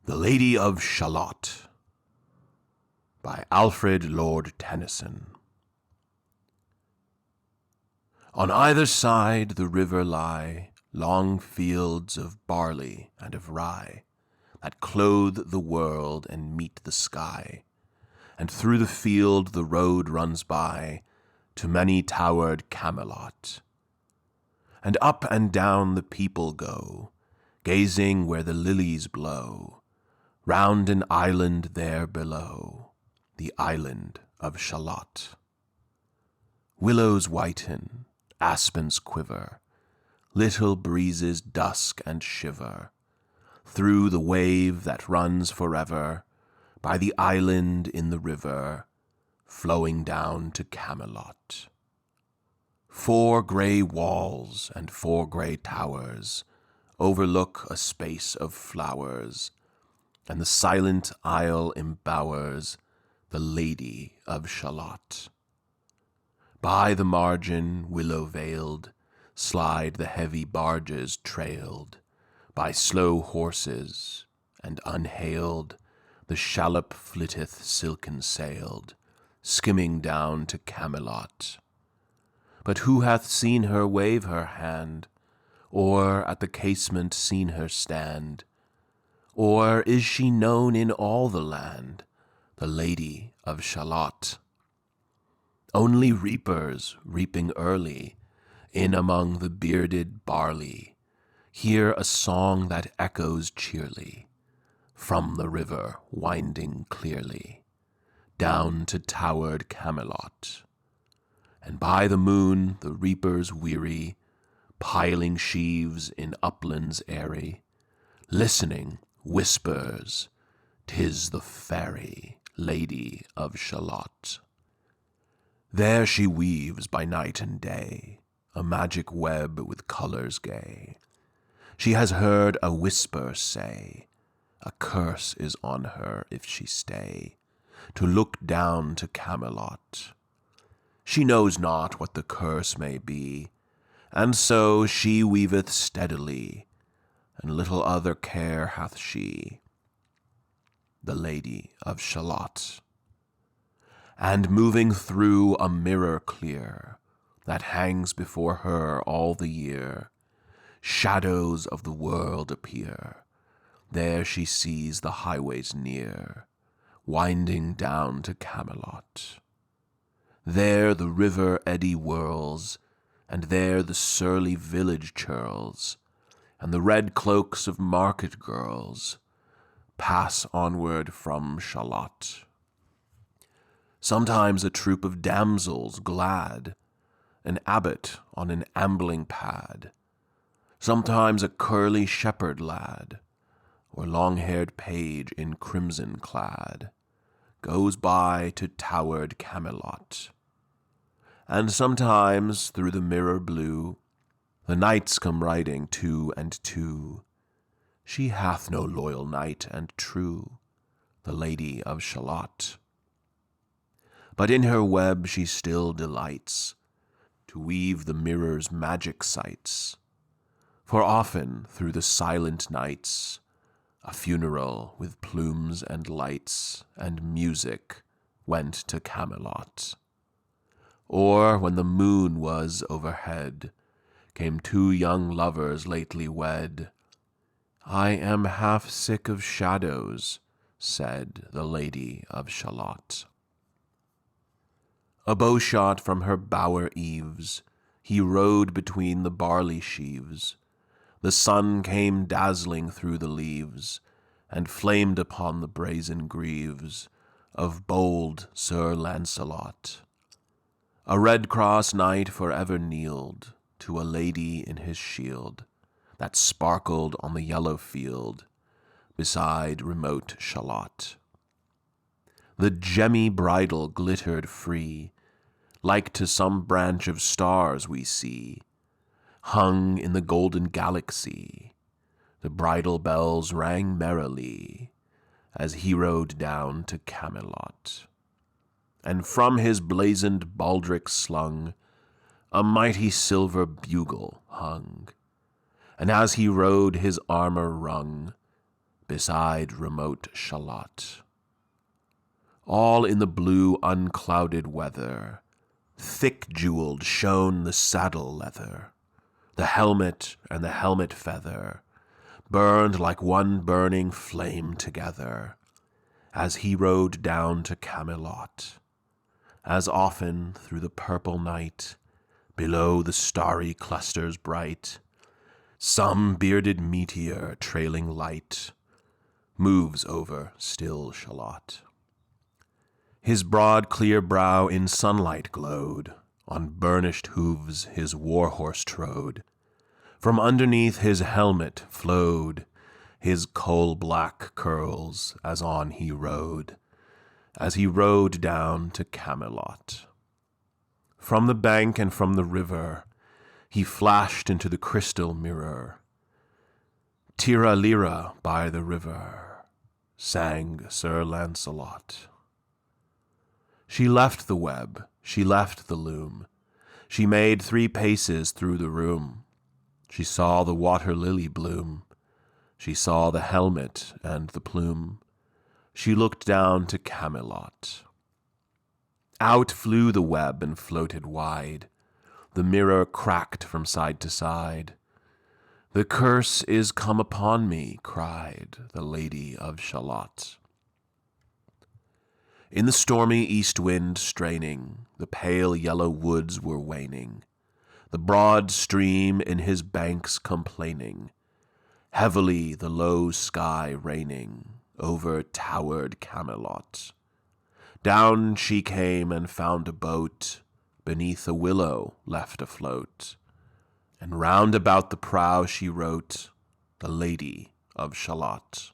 The Lady of Shalott by Alfred Lord Tennyson. On either side the river lie long fields of barley and of rye, that clothe the world and meet the sky, and through the field the road runs by to many-towered Camelot. And up and down the people go, gazing where the lilies blow, round an island there below, the island of Shalott. Willows whiten, aspens quiver, little breezes dusk and shiver, through the wave that runs forever, by the island in the river, flowing down to Camelot. 4 grey walls and 4 grey towers overlook a space of flowers, and the silent isle embowers the Lady of Shalott. By the margin, willow-veiled, slide the heavy barges trailed by slow horses, and unhailed the shallop flitteth silken-sailed, skimming down to Camelot. But who hath seen her wave her hand, or at the casement seen her stand? Or is she known in all the land, the Lady of Shalott? Only reapers, reaping early, in among the bearded barley, hear a song that echoes cheerly, from the river winding clearly, down to towered Camelot. And by the moon the reapers weary, piling sheaves in uplands airy, listening, whispers, 'tis the fairy Lady of Shalott. There she weaves by night and day a magic web with colours gay. She has heard a whisper say, a curse is on her if she stay to look down to Camelot. She knows not what the curse may be, and so she weaveth steadily, and little other care hath she, the Lady of Shalott. And moving through a mirror clear, that hangs before her all the year, shadows of the world appear. There she sees the highways near, winding down to Camelot. There the river eddy whirls, and there the surly village churls, and the red cloaks of market girls pass onward from Shalott. Sometimes a troop of damsels glad, an abbot on an ambling pad, sometimes a curly shepherd lad, or long-haired page in crimson clad, goes by to towered Camelot. And sometimes through the mirror blue the knights come riding 2 and 2. She hath no loyal knight and true, the Lady of Shalott. But in her web she still delights to weave the mirror's magic sights. For often through the silent nights a funeral with plumes and lights and music went to Camelot. Or when the moon was overhead, came 2 young lovers lately wed. I am half sick of shadows, said the Lady of Shalott. A bowshot from her bower eaves, he rode between the barley sheaves. The sun came dazzling through the leaves, and flamed upon the brazen greaves of bold Sir Lancelot. A red-cross knight for ever kneeled to a lady in his shield, that sparkled on the yellow field beside remote Shalott. The gemmy bridle glittered free, like to some branch of stars we see, hung in the golden galaxy. The bridal bells rang merrily as he rode down to Camelot. And from his blazoned baldric slung a mighty silver bugle hung, and as he rode his armour rung beside remote Shalott. All in the blue unclouded weather, thick jeweled shone the saddle leather. The helmet and the helmet feather burned like one burning flame together, as he rode down to Camelot. As often through the purple night, below the starry clusters bright, some bearded meteor trailing light moves over still Shalott. His broad clear brow in sunlight glowed, on burnished hooves his war-horse trode. From underneath his helmet flowed his coal-black curls as on he rode down to Camelot. From the bank and from the river he flashed into the crystal mirror. Tira lira by the river, sang Sir Lancelot. She left the web, she left the loom, she made 3 paces through the room. She saw the water lily bloom, she saw the helmet and the plume. She looked down to Camelot. Out flew the web and floated wide. The mirror cracked from side to side. The curse is come upon me, cried the Lady of Shalott. In the stormy east wind straining, the pale yellow woods were waning, the broad stream in his banks complaining, heavily the low sky raining over towered Camelot. Down she came and found a boat beneath a willow left afloat, and round about the prow she wrote, the Lady of Shalott.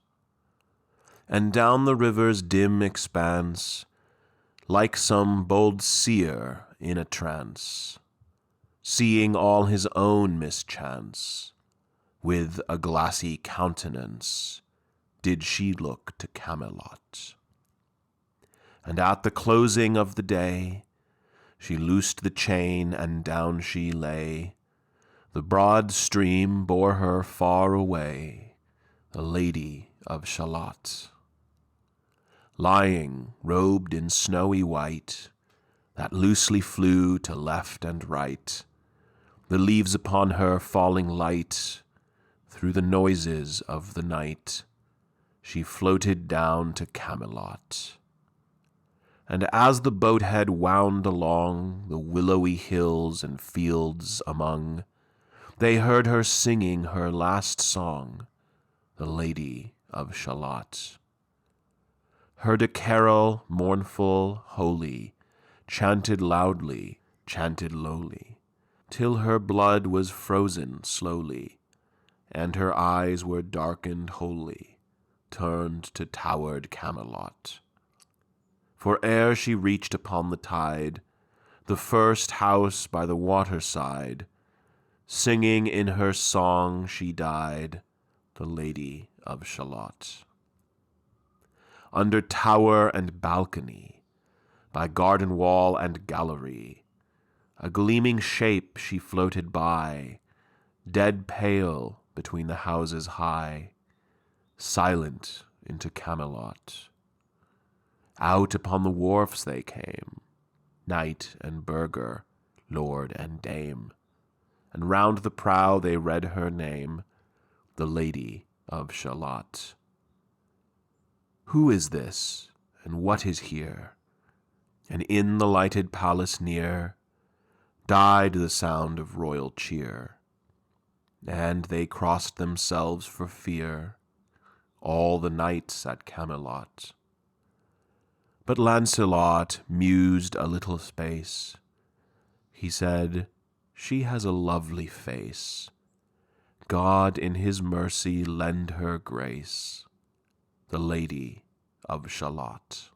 And down the river's dim expanse, like some bold seer in a trance, seeing all his own mischance, with a glassy countenance did she look to Camelot. And at the closing of the day, she loosed the chain and down she lay. The broad stream bore her far away, the Lady of Shalott. Lying, robed in snowy white, that loosely flew to left and right, the leaves upon her falling light, through the noises of the night, she floated down to Camelot. And as the boathead wound along the willowy hills and fields among, they heard her singing her last song, the Lady of Shalott. Heard a carol mournful, holy, chanted loudly, chanted lowly, till her blood was frozen slowly, and her eyes were darkened wholly, turned to towered Camelot. For ere she reached upon the tide, the first house by the waterside, singing in her song she died, the Lady of Shalott. Under tower and balcony, by garden wall and gallery, a gleaming shape she floated by, dead pale between the houses high, silent into Camelot. Out upon the wharfs they came, knight and burgher, lord and dame, and round the prow they read her name, the Lady of Shalott. Who is this, and what is here? And in the lighted palace near died the sound of royal cheer, and they crossed themselves for fear, all the knights at Camelot. But Lancelot mused a little space. He said, "She has a lovely face. God in his mercy lend her grace, the Lady of Shalott."